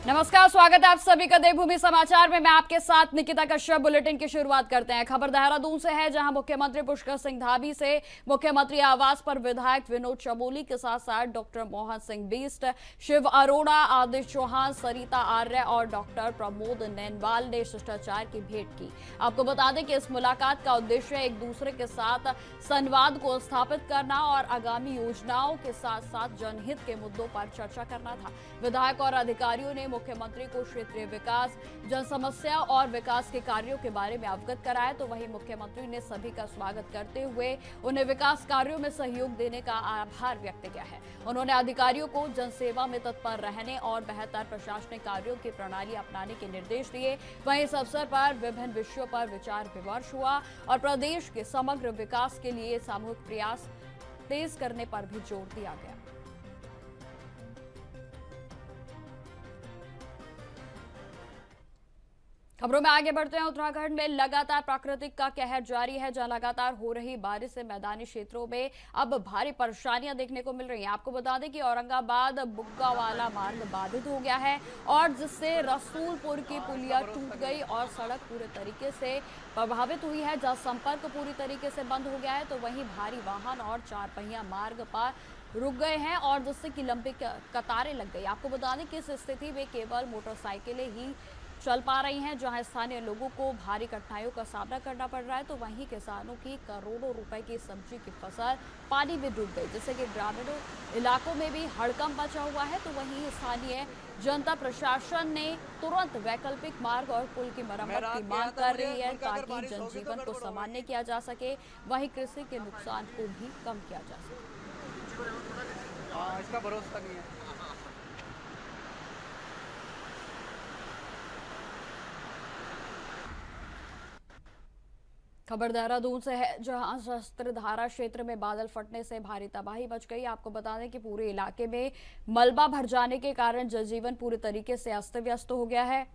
नमस्कार, स्वागत है आप सभी का देवभूमि समाचार में। मैं आपके साथ निकिता कश्यप। बुलेटिन की शुरुआत करते हैं। खबर देहरादून से है, जहां मुख्यमंत्री पुष्कर सिंह धामी से मुख्यमंत्री आवास पर विधायक विनोद चमोली के साथ साथ डॉक्टर मोहन सिंह बिष्ट, शिव अरोड़ा, आदित्य चौहान, सरिता आर्य और डॉक्टर प्रमोद नैनवाल ने शिष्टाचार की भेंट की। आपको बता दें कि इस मुलाकात का उद्देश्य एक दूसरे के साथ संवाद को स्थापित करना और आगामी योजनाओं के साथ साथ जनहित के मुद्दों पर चर्चा करना था। विधायक और अधिकारियों ने मुख्यमंत्री को क्षेत्रीय विकास, जन समस्या और विकास के कार्यों के बारे में अवगत कराया। तो वहीं मुख्यमंत्री ने सभी का स्वागत करते हुए उन्हें विकास कार्यों में सहयोग देने का आभार व्यक्त किया है। उन्होंने अधिकारियों को जनसेवा में तत्पर रहने और बेहतर प्रशासनिक कार्यों की प्रणाली अपनाने के निर्देश दिए। वहीं इस अवसर पर विभिन्न विषयों पर विचार विमर्श हुआ और प्रदेश के समग्र विकास के लिए सामूहिक प्रयास तेज करने पर भी जोर दिया गया। खबरों में आगे बढ़ते हैं। उत्तराखंड में लगातार प्राकृतिक का कहर जारी है, जहां लगातार हो रही बारिश से मैदानी क्षेत्रों में अब भारी परेशानियां देखने को मिल रही हैं। आपको बता दें कि औरंगाबाद बुग्गावाला मार्ग बाधित हो गया है और जिससे रसूलपुर की पुलिया टूट गई और सड़क पूरे तरीके से प्रभावित हुई है, जहां संपर्क पूरी तरीके से बंद हो गया है। तो वहीं भारी वाहन और चार पहिया मार्ग पर रुक गए हैं और जिससे कि लंबी कतारें लग गई। आपको बता दें कि इस स्थिति में केवल मोटरसाइकिलें ही चल पा रही हैं, जहां स्थानीय लोगों को भारी कठिनाइयों का सामना करना पड़ रहा है। तो वहीं किसानों की करोड़ों रुपए की सब्जी की फसल पानी में डूब गई, जिससे कि ग्रामीण इलाकों में भी हड़कंप मचा हुआ है। तो वहीं स्थानीय जनता प्रशासन ने तुरंत वैकल्पिक मार्ग और पुल की मरम्मत की मांग कर रही है, ताकि जनजीवन को सामान्य किया जा सके, वहीं कृषि के नुकसान को भी कम किया जा सके। इसका भरोसा नहीं है। खबर देहरादून से है, जहां शस्त्रधारा क्षेत्र में बादल फटने से भारी तबाही मच गई। आपको बता दें कि पूरे इलाके में मलबा भर जाने के कारण जनजीवन पूरी तरीके से अस्त व्यस्त हो गया है।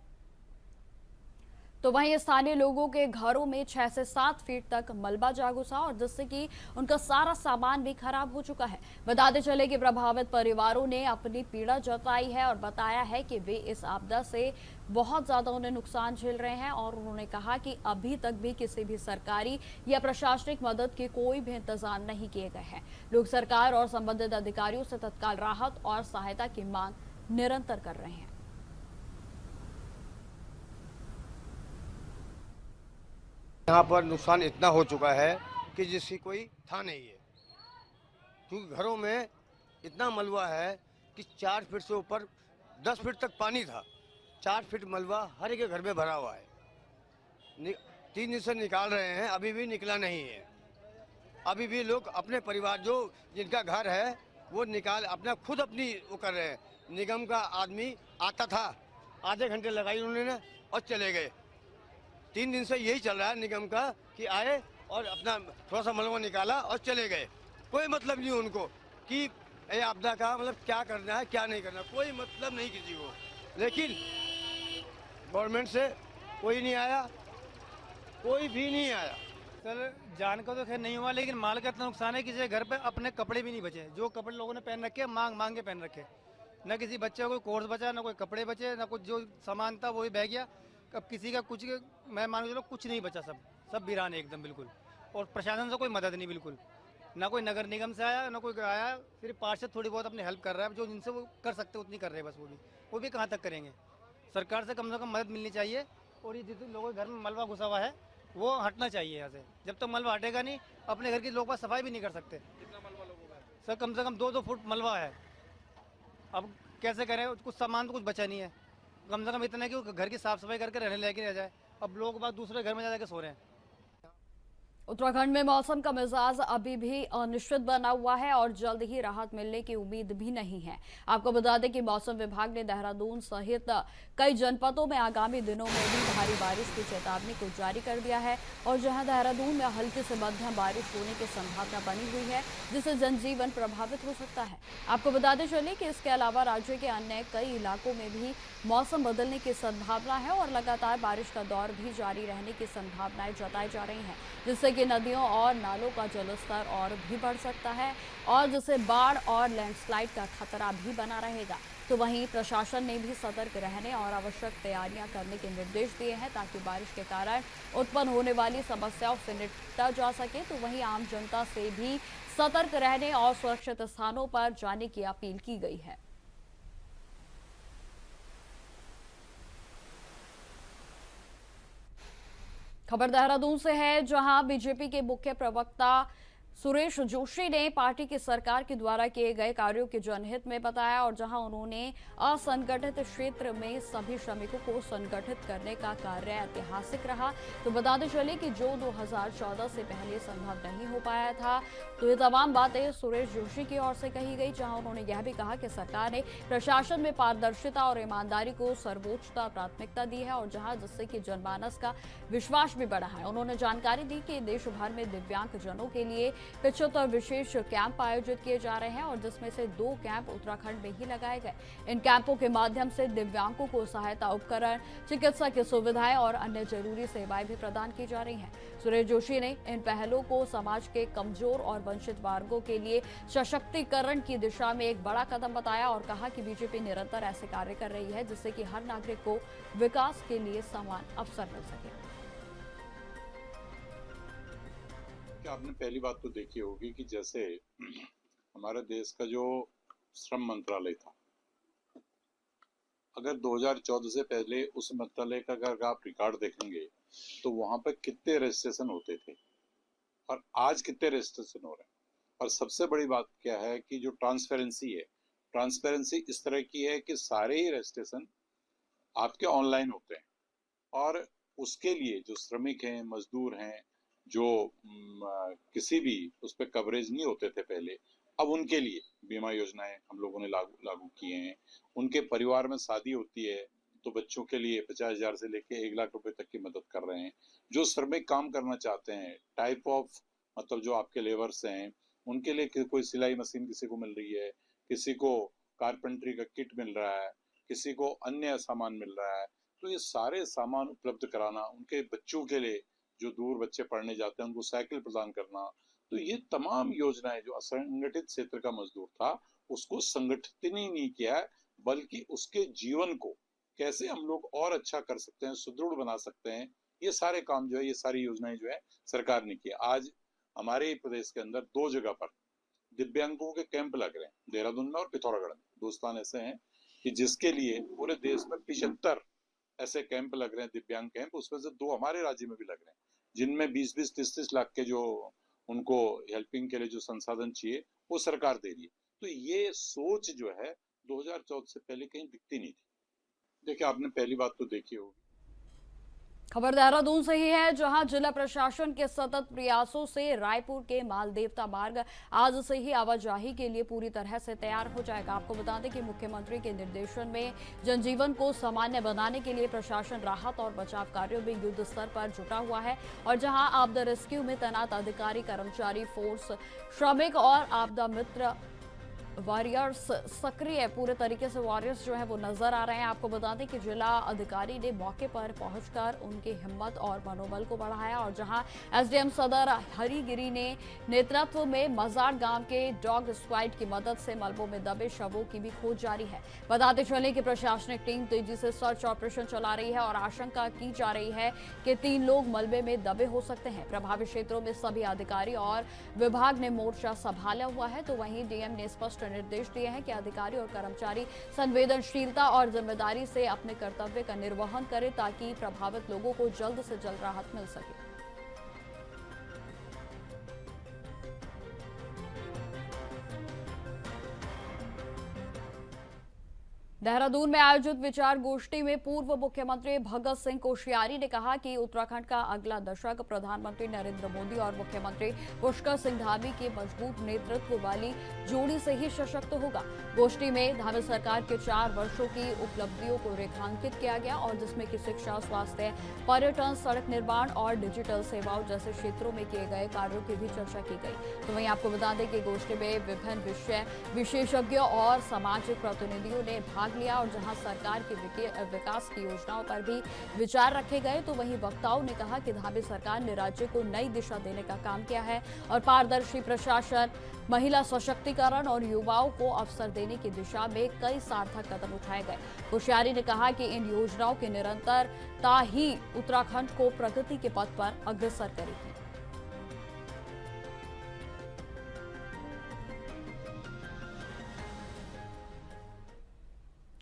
तो वहीं स्थानीय लोगों के घरों में 6 से 7 फीट तक मलबा जा घुसा और जिससे कि उनका सारा सामान भी खराब हो चुका है। बताते चले कि प्रभावित परिवारों ने अपनी पीड़ा जताई है और बताया है कि वे इस आपदा से बहुत ज्यादा उन्हें नुकसान झेल रहे हैं और उन्होंने कहा कि अभी तक भी किसी भी सरकारी या प्रशासनिक मदद के कोई भी इंतजाम नहीं किए गए हैं। लोग सरकार और संबंधित अधिकारियों से तत्काल राहत और सहायता की मांग निरंतर कर रहे हैं। यहाँ पर नुकसान इतना हो चुका है कि जिसकी कोई था नहीं है, क्योंकि घरों में इतना मलबा है कि 4 फीट से ऊपर 10 फीट तक पानी था। 4 फीट मलबा हर एक घर में भरा हुआ है। 3 दिन से निकाल रहे हैं, अभी भी निकला नहीं है। अभी भी लोग अपने परिवार जो जिनका घर है वो निकाल अपना खुद अपनी वो कर रहे हैं। निगम का आदमी आता था, आधे घंटे लगाई उन्होंने और चले गए। 3 दिन से यही चल रहा है निगम का कि आए और अपना थोड़ा सा मलबा निकाला और चले गए। कोई मतलब नहीं उनको कि ये आपदा का मतलब क्या करना है क्या नहीं करना, कोई मतलब नहीं किसी को। लेकिन गवर्नमेंट से कोई नहीं आया, कोई भी नहीं आया। सर जान का तो खैर नहीं हुआ, लेकिन माल का इतना नुकसान है कि किसी घर पे अपने कपड़े भी नहीं बचे। जो कपड़े लोगों ने पहन रखे मांग मांग के पहन रखे। न किसी बच्चे का कोई कोर्स बचा, न कोई कपड़े बचे, न कुछ जो सामान था वो भी बह गया। अब किसी का कुछ मैं मान के चलो कुछ नहीं बचा, सब वीरान है एकदम बिल्कुल। और प्रशासन से कोई मदद नहीं बिल्कुल, ना कोई नगर निगम से आया ना कोई आया। सिर्फ पार्षद थोड़ी बहुत अपनी हेल्प कर रहा है, जो जिनसे वो कर सकते उतनी कर रहे हैं, बस वो भी कहाँ तक करेंगे। सरकार से कम मदद मिलनी चाहिए। और ये जितने लोगों के घर में मलबा घुसा हुआ है वो हटना चाहिए यहाँ से। जब तक मलबा हटेगा नहीं, अपने घर के लोग बस सफाई भी नहीं कर सकते। कितना मलबा लोगों का? सर कम से कम 2-2 फुट मलबा है। अब कैसे करें, कुछ सामान तो कुछ बचा नहीं है। कम से कम इतना है कि घर की साफ सफाई करके रहने लेके रह जाए। अब लोग बात दूसरे घर में जा के सो रहे हैं। उत्तराखंड में मौसम का मिजाज अभी भी अनिश्चित बना हुआ है और जल्द ही राहत मिलने की उम्मीद भी नहीं है। आपको बता दें कि मौसम विभाग ने देहरादून सहित कई जनपदों में आगामी दिनों में भी भारी बारिश की चेतावनी को जारी कर दिया है और जहां देहरादून में हल्की से मध्यम बारिश होने की संभावना बनी हुई है, जिससे जनजीवन प्रभावित हो सकता है। आपको बताते चले कि इसके अलावा राज्य के अन्य कई इलाकों में भी मौसम बदलने की संभावना है और लगातार बारिश का दौर भी जारी रहने की संभावनाएं जताई जा रही हैं, जिससे कि नदियों और नालों का जलस्तर और भी बढ़ सकता है और जिससे बाढ़ और लैंडस्लाइड का खतरा भी बना रहेगा। तो वहीं प्रशासन ने भी सतर्क रहने और आवश्यक तैयारियां करने के निर्देश दिए हैं ताकि बारिश के कारण उत्पन्न होने वाली समस्याओं से निपटा जा सके। तो वहीं आम जनता से भी सतर्क रहने और सुरक्षित स्थानों पर जाने की अपील की गई है। खबर देहरादून से है, जहां बीजेपी के मुख्य प्रवक्ता सुरेश जोशी ने पार्टी की सरकार के द्वारा किए गए कार्यों के जनहित में बताया और जहां उन्होंने असंगठित क्षेत्र में सभी श्रमिकों को संगठित करने का कार्य ऐतिहासिक रहा। तो बताते चले कि जो 2014 से पहले संभव नहीं हो पाया था, तो ये तमाम बातें सुरेश जोशी की ओर से कही गई, जहां उन्होंने यह भी कहा कि सरकार ने प्रशासन में पारदर्शिता और ईमानदारी को सर्वोच्चता प्राथमिकता दी है और जहां जिससे कि जनमानस का विश्वास भी बढ़ा है। उन्होंने जानकारी दी कि देश भर में दिव्यांगजनों के लिए 75 विशेष कैंप आयोजित किए जा रहे हैं और जिसमें से 2 कैंप उत्तराखंड में ही लगाए गए। इन कैंपों के माध्यम से दिव्यांगों को सहायता उपकरण, चिकित्सा की सुविधाएं और अन्य जरूरी सेवाएं भी प्रदान की जा रही हैं। सुरेश जोशी ने इन पहलों को समाज के कमजोर और वंचित वर्गों के लिए सशक्तिकरण की दिशा में एक बड़ा कदम बताया और कहा कि बीजेपी निरंतर ऐसे कार्य कर रही है जिससे कि हर नागरिक को विकास के लिए समान अवसर मिल सके। कि आपने पहली बात तो देखी होगी कि जैसे हमारे देश का जो श्रम मंत्रालय था, अगर 2014 से पहले उस मंत्रालय का अगर आप रिकॉर्ड देखेंगे तो वहां पर कितने रजिस्ट्रेशन होते थे और आज कितने रजिस्ट्रेशन हो रहे हैं। और सबसे बड़ी बात क्या है कि जो ट्रांसपेरेंसी है, ट्रांसपेरेंसी इस तरह की है कि सारे ही रजिस्ट्रेशन आपके ऑनलाइन होते हैं और उसके लिए जो श्रमिक हैं, मजदूर हैं, जो किसी भी उस पर कवरेज नहीं होते थे पहले, अब उनके लिए बीमा योजनाएं हम लोगों ने लागू किए हैं। उनके परिवार में शादी होती है तो बच्चों के लिए 50,000 से लेके 1 लाख रुपए तक की मदद कर रहे हैं। जो श्रमिक काम करना चाहते हैं, टाइप ऑफ मतलब जो आपके लेबर्स हैं, उनके लिए कोई सिलाई मशीन किसी को मिल रही है, किसी को कारपेंट्री का किट मिल रहा है, किसी को अन्य सामान मिल रहा है। तो ये सारे सामान उपलब्ध कराना, उनके बच्चों के लिए जो दूर बच्चे पढ़ने जाते हैं उनको साइकिल प्रदान करना, तो ये तमाम योजनाएं जो असंगठित क्षेत्र का मजदूर था उसको संगठित ही नहीं किया है, बल्कि उसके जीवन को कैसे हम लोग और अच्छा कर सकते हैं, सुदृढ़ बना सकते हैं, ये सारे काम जो है, ये सारी योजनाएं जो है सरकार ने की। आज हमारे प्रदेश के अंदर 2 जगह पर दिव्यांगों के कैंप लग रहे हैं, देहरादून में और पिथौरागढ़ में। 2 स्थान ऐसे हैं कि जिसके लिए पूरे देश में 75 ऐसे कैंप लग रहे हैं, दिव्यांग कैंप। उसमें से 2 हमारे राज्य में भी लग रहे हैं, जिनमें 20-20, 30-30 लाख के जो उनको हेल्पिंग के लिए जो संसाधन चाहिए वो सरकार दे रही है। तो ये सोच जो है 2014 से पहले कहीं दिखती नहीं थी। देखिए, आपने पहली बात तो देखी होगी। खबर देहरादून से ही है, जहां जिला प्रशासन के सतत प्रयासों से रायपुर के मालदेवता मार्ग आज से ही आवाजाही के लिए पूरी तरह से तैयार हो जाएगा। आपको बता दें कि मुख्यमंत्री के निर्देशन में जनजीवन को सामान्य बनाने के लिए प्रशासन राहत और बचाव कार्यों में युद्ध स्तर पर जुटा हुआ है और जहां आपदा रेस्क्यू में तैनात अधिकारी, कर्मचारी, फोर्स, श्रमिक और आपदा मित्र वॉरियर्स सक्रिय पूरे तरीके से वॉरियर्स जो है वो नजर आ रहे हैं। आपको बता दें कि जिला अधिकारी ने मौके पर पहुंचकर उनकी हिम्मत और मनोबल को बढ़ाया और जहां एसडीएम सदर हरिगिरी ने नेतृत्व में मजार गांव के डॉग स्क्वाड की मदद से मलबों में दबे शवों की भी खोज जारी है। बताते चले कि प्रशासनिक टीम तेजी से सर्च ऑपरेशन चला रही है और आशंका की जा रही है कि 3 लोग मलबे में दबे हो सकते हैं। प्रभावित क्षेत्रों में सभी अधिकारी और विभाग ने मोर्चा संभाला हुआ है। तो वहीं डीएम ने स्पष्ट निर्देश दिए हैं कि अधिकारी और कर्मचारी संवेदनशीलता और जिम्मेदारी से अपने कर्तव्य का निर्वहन करें ताकि प्रभावित लोगों को जल्द से जल्द राहत मिल सके। देहरादून में आयोजित विचार गोष्ठी में पूर्व मुख्यमंत्री भगत सिंह कोश्यारी ने कहा कि उत्तराखंड का अगला दशक प्रधानमंत्री नरेंद्र मोदी और मुख्यमंत्री पुष्कर सिंह धामी के मजबूत नेतृत्व वाली जोड़ी से ही सशक्त होगा। गोष्ठी में धामी सरकार के 4 वर्षों की उपलब्धियों को रेखांकित किया गया और जिसमें कि शिक्षा, स्वास्थ्य, पर्यटन, सड़क निर्माण और डिजिटल सेवाओं जैसे क्षेत्रों में किए गए कार्यों की भी चर्चा की गई। तो वहीं आपको बता दें कि गोष्ठी में विभिन्न विषय विशेषज्ञों और सामाजिक प्रतिनिधियों ने भाग भाग लिया और जहां सरकार की विकास की योजनाओं पर भी विचार रखे गए, तो वहीं वक्ताओं ने कहा कि धामी सरकार ने राज्य को नई दिशा देने का काम किया है और पारदर्शी प्रशासन, महिला सशक्तिकरण और युवाओं को अवसर देने की दिशा में कई सार्थक कदम उठाए गए। कोश्यारी ने कहा कि इन योजनाओं की निरंतरता ही उत्तराखंड को प्रगति के पथ पर अग्रसर करेगी।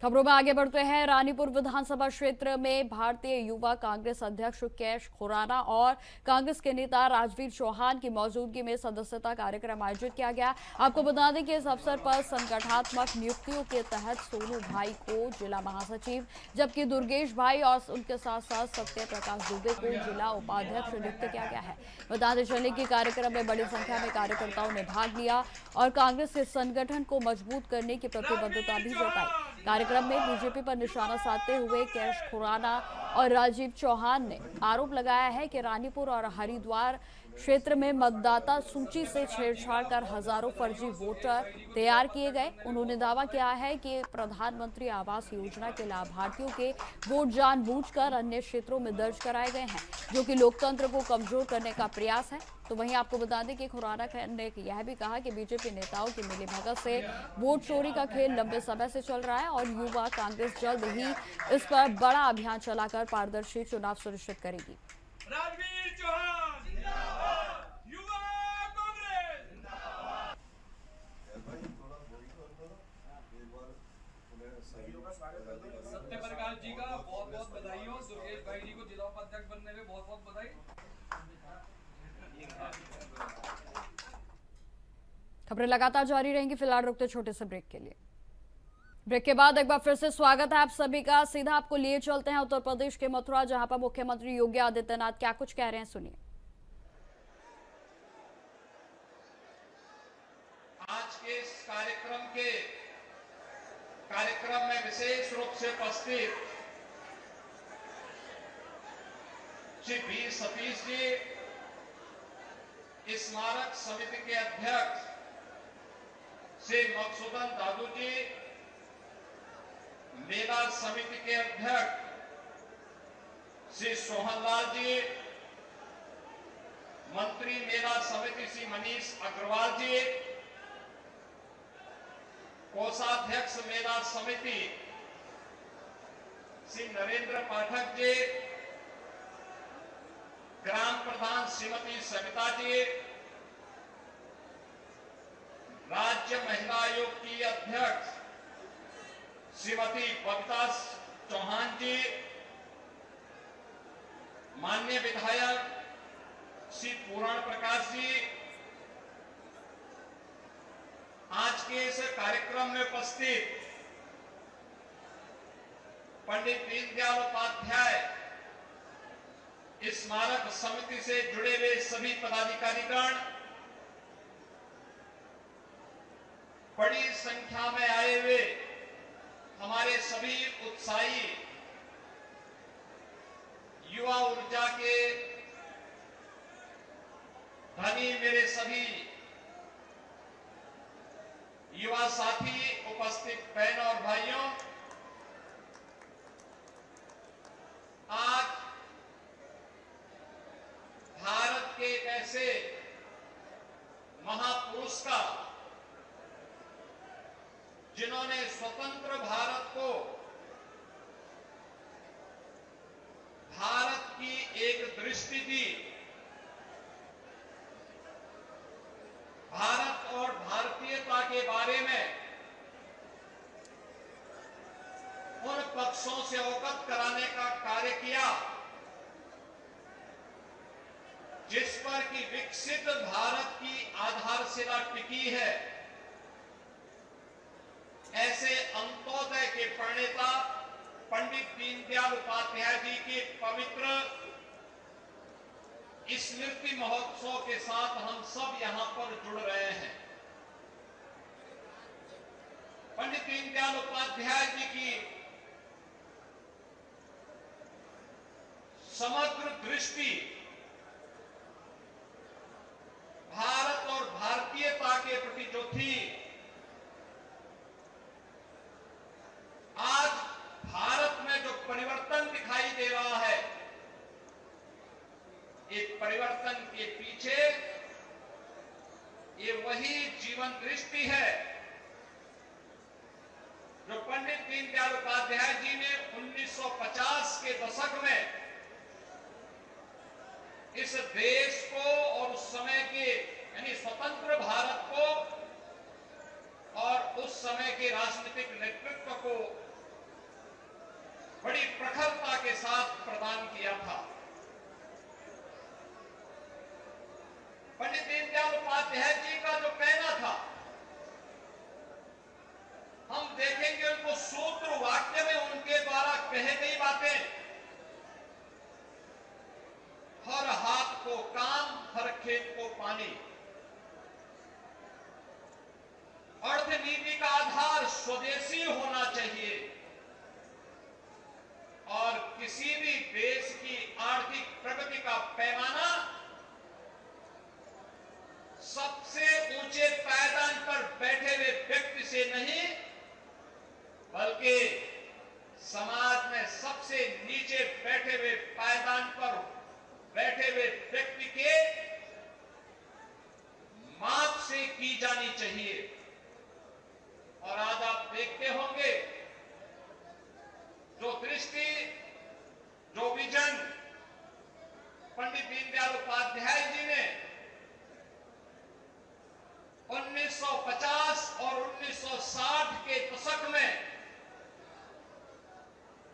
खबरों में आगे बढ़ते हैं। रानीपुर विधानसभा क्षेत्र में भारतीय युवा कांग्रेस अध्यक्ष कैश खुराना और कांग्रेस के नेता राजवीर चौहान की मौजूदगी में सदस्यता कार्यक्रम आयोजित किया गया। आपको बता दें कि इस अवसर पर संगठनात्मक नियुक्तियों के तहत सोनू भाई को जिला महासचिव, जबकि दुर्गेश भाई और उनके साथ साथ सत्य प्रकाश दुबे को जिला उपाध्यक्ष नियुक्त किया गया है। बताते चले कि कार्यक्रम में बड़ी संख्या में कार्यकर्ताओं ने भाग लिया और कांग्रेस के संगठन को मजबूत करने की प्रतिबद्धता भी जताई। कार्यक्रम में बीजेपी पर निशाना साधते हुए कैश खुराना और राजीव चौहान ने आरोप लगाया है कि रानीपुर और हरिद्वार क्षेत्र में मतदाता सूची से छेड़छाड़ कर हजारों फर्जी वोटर तैयार किए गए। उन्होंने दावा किया है कि प्रधानमंत्री आवास योजना के लाभार्थियों के वोट जानबूझकर अन्य क्षेत्रों में दर्ज कराए गए हैं, जो कि लोकतंत्र को कमजोर करने का प्रयास है। तो वहीं आपको बता दें कि खुराना ने यह भी कहा कि बीजेपी नेताओं की मिलीभगत से वोट चोरी का खेल लंबे समय से चल रहा है और युवा कांग्रेस जल्द ही इस पर बड़ा अभियान चलाकर पारदर्शी चुनाव सुनिश्चित करेगी। राजवीर चौहान जिंदाबाद, युवा कांग्रेस जिंदाबाद। सत्य प्रकाश जी का बहुत बहुत बधाई हो। दुर्गेश भाई जी को जिला उपाध्यक्ष बनने में बहुत बहुत बधाई। खबरें लगातार जारी रहेंगी। फिलहाल रुकते छोटे से ब्रेक के लिए। ब्रेक के बाद एक बार फिर से स्वागत है आप सभी का। सीधा आपको लिए चलते हैं उत्तर प्रदेश के मथुरा, जहां पर मुख्यमंत्री योगी आदित्यनाथ क्या कुछ कह रहे हैं, सुनिए। आज के इस कार्यक्रम में विशेष रूप से उपस्थित श्री बी सतीश जी, स्मारक समिति के अध्यक्ष श्री मकसूदन दादू जी, मेला समिति के अध्यक्ष श्री सोहनलाल जी, मंत्री मेला समिति श्री मनीष अग्रवाल जी, कोषाध्यक्ष मेला समिति श्री नरेंद्र पाठक जी, ग्राम प्रधान श्रीमती सविता जी, राज्य महिला आयोग की अध्यक्ष श्रीमती बबीता चौहान जी, माननीय विधायक श्री पूरण प्रकाश जी, आज के इस कार्यक्रम में उपस्थित पंडित दीनदयाल उपाध्याय स्मारक समिति से जुड़े हुए सभी पदाधिकारीगण, बड़ी संख्या में आए हुए हमारे सभी उत्साही युवा ऊर्जा के धनी मेरे सभी युवा साथी, उपस्थित बहनों और भाइयों, आज भारत के एक ऐसे महापुरुष का, जिन्होंने स्वतंत्र भारत को भारत की एक दृष्टि दी, भारत और भारतीयता के बारे में उन पक्षों से अवगत कराने का कार्य किया जिस पर कि विकसित भारत की आधारशिला टिकी है। ऐसे अंत्योदय के प्रणेता पंडित दीनदयाल उपाध्याय जी के पवित्र स्मृति महोत्सव के साथ हम सब यहां पर जुड़ रहे हैं। पंडित दीनदयाल उपाध्याय जी की समग्र दृष्टि भारत और भारतीयता के प्रति जो थी, वही जीवन दृष्टि है जो पंडित दीनदयाल उपाध्याय जी ने 1950 के दशक में इस देश को और उस समय के यानी स्वतंत्र भारत को और उस समय के राजनीतिक नेतृत्व को बड़ी प्रखरता के साथ प्रदान किया था। पंडित दीनदयाल उपाध्याय जी का जो कहना था, हम देखेंगे उनको सूत्र वाक्य में उनके द्वारा कही गई बातें, हर हाथ को काम, हर खेत को पानी। अर्थनीति का आधार स्वदेशी होना चाहिए और किसी भी देश की आर्थिक प्रगति का पैमाना सबसे ऊंचे पायदान पर बैठे हुए व्यक्ति से नहीं, बल्कि समाज में सबसे नीचे बैठे हुए पायदान पर बैठे हुए व्यक्ति के माप से की जानी चाहिए। और आज आप देखते होंगे जो दृष्टि, जो विजन पंडित दीनदयाल उपाध्याय जी ने 1950 और 1960 के दशक में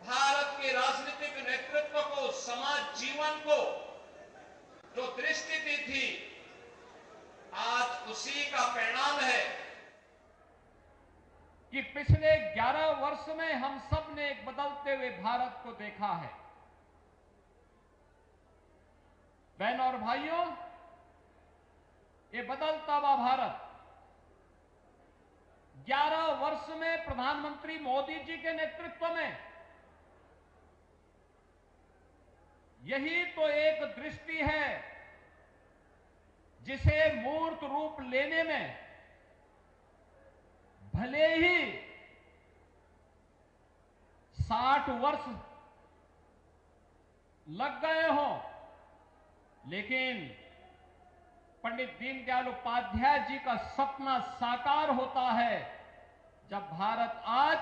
भारत के राजनीतिक नेतृत्व को, समाज जीवन को जो दृष्टि दी थी, आज उसी का परिणाम है कि पिछले 11 वर्ष में हम सब ने एक बदलते हुए भारत को देखा है। बहन और भाइयों, ये बदलता हुआ भारत 11 वर्ष में प्रधानमंत्री मोदी जी के नेतृत्व में, यही तो एक दृष्टि है जिसे मूर्त रूप लेने में भले ही 60 वर्ष लग गए हों, लेकिन पंडित दीनदयाल उपाध्याय जी का सपना साकार होता है जब भारत आज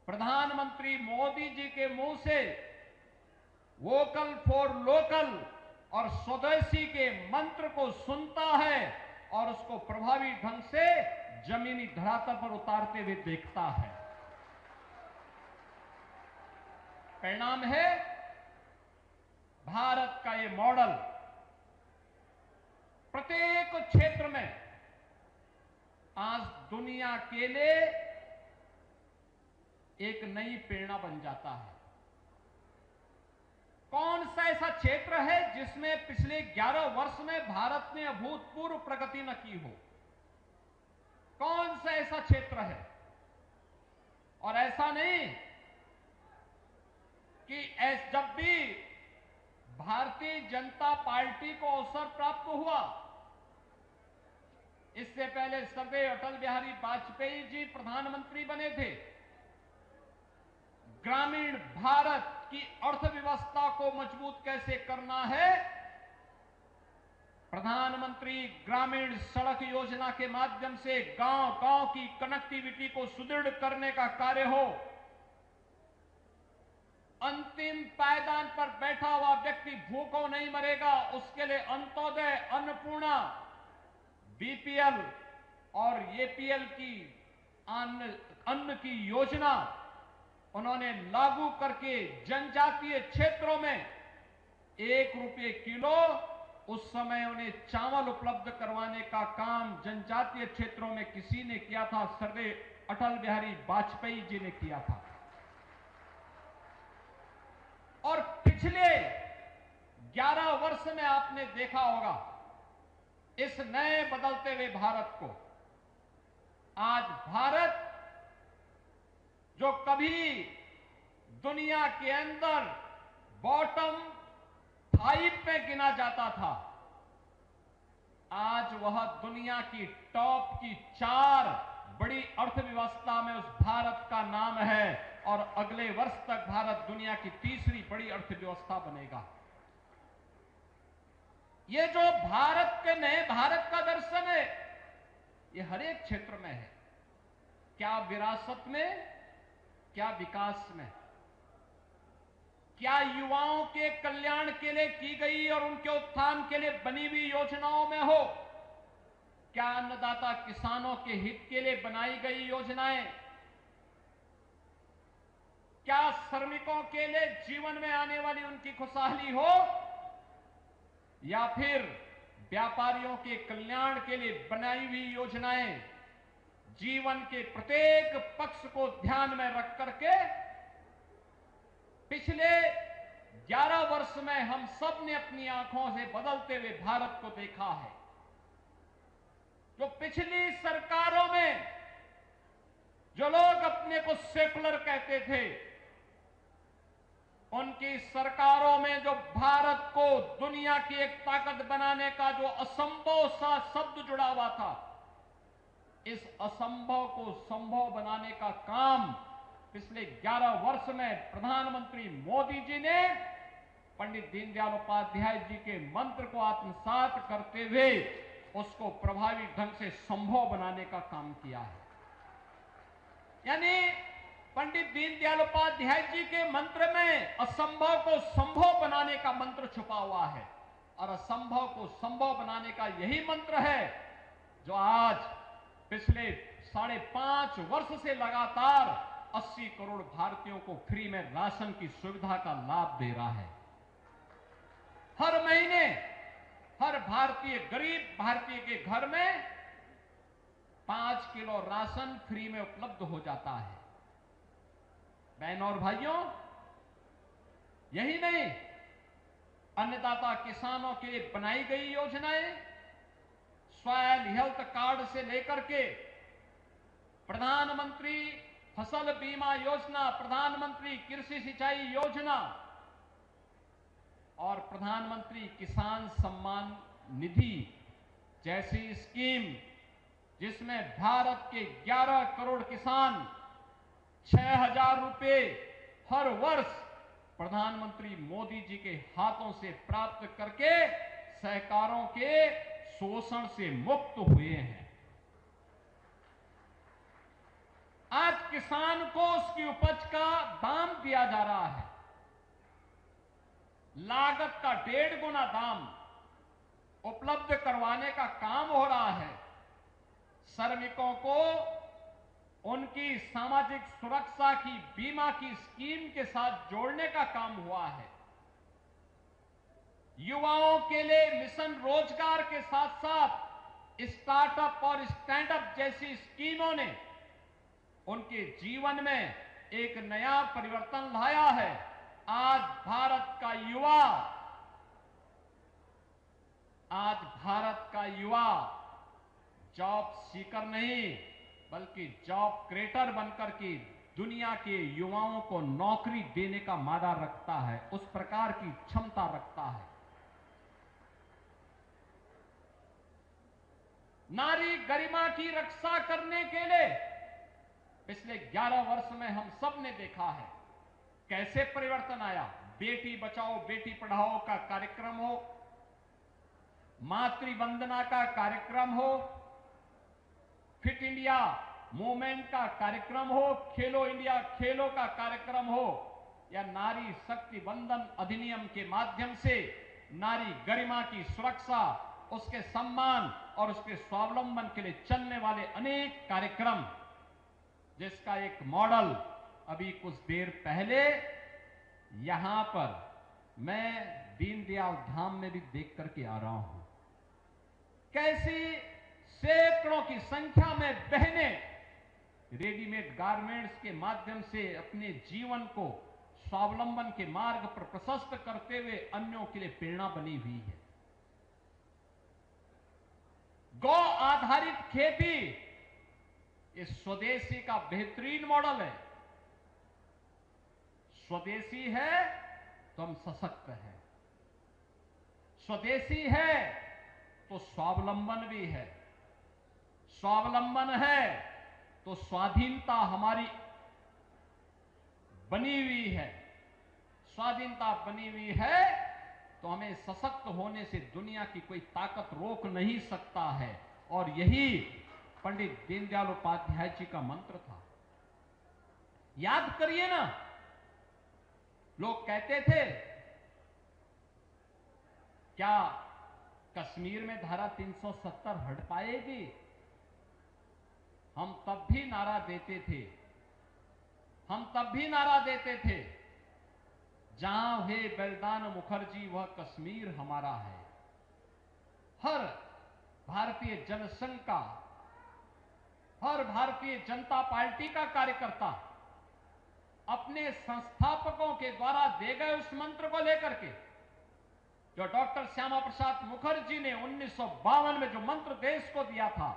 प्रधानमंत्री मोदी जी के मुंह से वोकल फॉर लोकल और स्वदेशी के मंत्र को सुनता है और उसको प्रभावी ढंग से जमीनी धरातल पर उतारते हुए देखता है। परिणाम है भारत का ये मॉडल प्रत्येक क्षेत्र में आज दुनिया के लिए एक नई प्रेरणा बन जाता है। कौन सा ऐसा क्षेत्र है जिसमें पिछले 11 वर्ष में भारत ने अभूतपूर्व प्रगति न की हो? कौन सा ऐसा क्षेत्र है? और ऐसा नहीं कि जब भी भारतीय जनता पार्टी को अवसर प्राप्त हुआ, इससे पहले स्वर्गीय अटल बिहारी वाजपेयी जी प्रधानमंत्री बने थे, ग्रामीण भारत की अर्थव्यवस्था को मजबूत कैसे करना है, प्रधानमंत्री ग्रामीण सड़क योजना के माध्यम से गांव-गांव की कनेक्टिविटी को सुदृढ़ करने का कार्य हो, अंतिम पायदान पर बैठा हुआ व्यक्ति भूखों नहीं मरेगा, उसके लिए अंत्योदय, अन्नपूर्णा, बीपीएल और एपीएल की अन्न की योजना उन्होंने लागू करके जनजातीय क्षेत्रों में 1 रुपये किलो उस समय उन्हें चावल उपलब्ध करवाने का काम जनजातीय क्षेत्रों में किसी ने किया था? स्वर्गीय अटल बिहारी वाजपेयी जी ने किया था। और पिछले 11 वर्ष में आपने देखा होगा इस नए बदलते हुए भारत को। आज भारत जो कभी दुनिया के अंदर बॉटम 5 पे गिना जाता था, आज वह दुनिया की टॉप की 4 बड़ी अर्थव्यवस्था में उस भारत का नाम है और अगले वर्ष तक भारत दुनिया की 3री बड़ी अर्थव्यवस्था बनेगा। ये जो भारत के नए भारत का दर्शन है, ये हर एक क्षेत्र में है, क्या विरासत में, क्या विकास में, क्या युवाओं के कल्याण के लिए की गई और उनके उत्थान के लिए बनी हुई योजनाओं में हो, क्या अन्नदाता किसानों के हित के लिए बनाई गई योजनाएं, क्या श्रमिकों के लिए जीवन में आने वाली उनकी खुशहाली हो, या फिर व्यापारियों के कल्याण के लिए बनाई हुई योजनाएं जीवन के प्रत्येक पक्ष को ध्यान में रख करके पिछले 11 वर्ष में हम सब ने अपनी आंखों से बदलते हुए भारत को देखा है। जो पिछली सरकारों में जो लोग अपने को सेकुलर कहते थे, उनकी सरकारों में जो भारत को दुनिया की एक ताकत बनाने का जो असंभव सा शब्द जुड़ा हुआ था, इस असंभव को संभव बनाने का काम पिछले 11 वर्ष में प्रधानमंत्री मोदी जी ने पंडित दीनदयाल उपाध्याय जी के मंत्र को आत्मसात करते हुए उसको प्रभावी ढंग से संभव बनाने का काम किया है। यानी पंडित दीनदयाल उपाध्याय जी के मंत्र में असंभव को संभव बनाने का मंत्र छुपा हुआ है, और असंभव को संभव बनाने का यही मंत्र है जो आज पिछले 5.5 वर्ष से लगातार 80 करोड़ भारतीयों को फ्री में राशन की सुविधा का लाभ दे रहा है। हर महीने हर भारतीय, गरीब भारतीय के घर में 5 किलो राशन फ्री में उपलब्ध हो जाता है। बहनों और भाइयों, यही नहीं, अन्नदाता किसानों के लिए बनाई गई योजनाएं, सॉयल हेल्थ कार्ड से लेकर के प्रधानमंत्री फसल बीमा योजना, प्रधानमंत्री कृषि सिंचाई योजना और प्रधानमंत्री किसान सम्मान निधि जैसी स्कीम, जिसमें भारत के 11 करोड़ किसान 6,000 रुपए हर वर्ष प्रधानमंत्री मोदी जी के हाथों से प्राप्त करके सहकारों के शोषण से मुक्त हुए हैं। आज किसान को उसकी उपज का दाम दिया जा रहा है, लागत का 1.5 गुना दाम उपलब्ध करवाने का काम हो रहा है। श्रमिकों को उनकी सामाजिक सुरक्षा की बीमा की स्कीम के साथ जोड़ने का काम हुआ है। युवाओं के लिए मिशन रोजगार के साथ साथ स्टार्टअप और स्टैंडअप जैसी स्कीमों ने उनके जीवन में एक नया परिवर्तन लाया है। आज भारत का युवा जॉब सीकर नहीं बल्कि जॉब क्रिएटर बनकर के दुनिया के युवाओं को नौकरी देने का मादा रखता है, उस प्रकार की क्षमता रखता है। नारी गरिमा की रक्षा करने के लिए पिछले 11 वर्ष में हम सब ने देखा है कैसे परिवर्तन आया। बेटी बचाओ बेटी पढ़ाओ का कार्यक्रम हो, मातृ वंदना का कार्यक्रम हो, फिट इंडिया मूवमेंट का कार्यक्रम हो, खेलो इंडिया खेलो का कार्यक्रम हो, या नारी शक्ति वंदन अधिनियम के माध्यम से नारी गरिमा की सुरक्षा, उसके सम्मान और उसके स्वावलंबन के लिए चलने वाले अनेक कार्यक्रम, जिसका एक मॉडल अभी कुछ देर पहले यहां पर मैं दीनदयाल धाम में भी देख करके आ रहा हूं। कैसी सैकड़ों की संख्या में बहनें रेडीमेड गारमेंट्स के माध्यम से अपने जीवन को स्वावलंबन के मार्ग पर प्रशस्त करते हुए अन्यों के लिए प्रेरणा बनी हुई है। गौ आधारित खेती इस स्वदेशी का बेहतरीन मॉडल है। स्वदेशी है तो हम सशक्त हैं, स्वदेशी है तो स्वावलंबन भी है, स्वावलंबन है तो स्वाधीनता हमारी बनी हुई है, स्वाधीनता बनी हुई है तो हमें सशक्त होने से दुनिया की कोई ताकत रोक नहीं सकता है। और यही पंडित दीनदयाल उपाध्याय जी का मंत्र था। याद करिए ना, लोग कहते थे क्या कश्मीर में धारा 370 हट पाएगी? हम तब भी नारा देते थे, जहां है बलिदान मुखर्जी वह कश्मीर हमारा है। हर भारतीय जनसंघ का, हर भारतीय जनता पार्टी का कार्यकर्ता अपने संस्थापकों के द्वारा दे गए उस मंत्र को लेकर के, जो डॉक्टर श्यामा प्रसाद मुखर्जी ने 1952 में जो मंत्र देश को दिया था,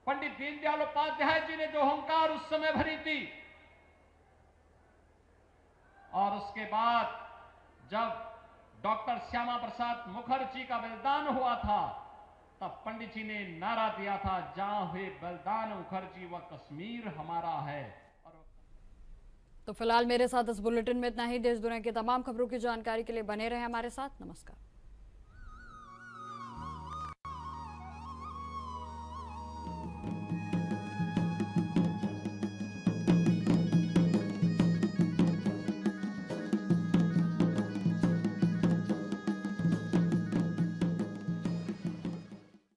पंडित दीनदयाल उपाध्याय जी ने जो हुंकार उस समय भरी थी, और उसके बाद जब डॉक्टर श्यामा प्रसाद मुखर्जी का बलिदान हुआ था, तब पंडित जी ने नारा दिया था, जहां हुए बलिदान मुखर्जी वह कश्मीर हमारा है। तो फिलहाल मेरे साथ इस बुलेटिन में इतना ही। देश दुनिया की तमाम खबरों की जानकारी के लिए बने रहे हमारे साथ। नमस्कार।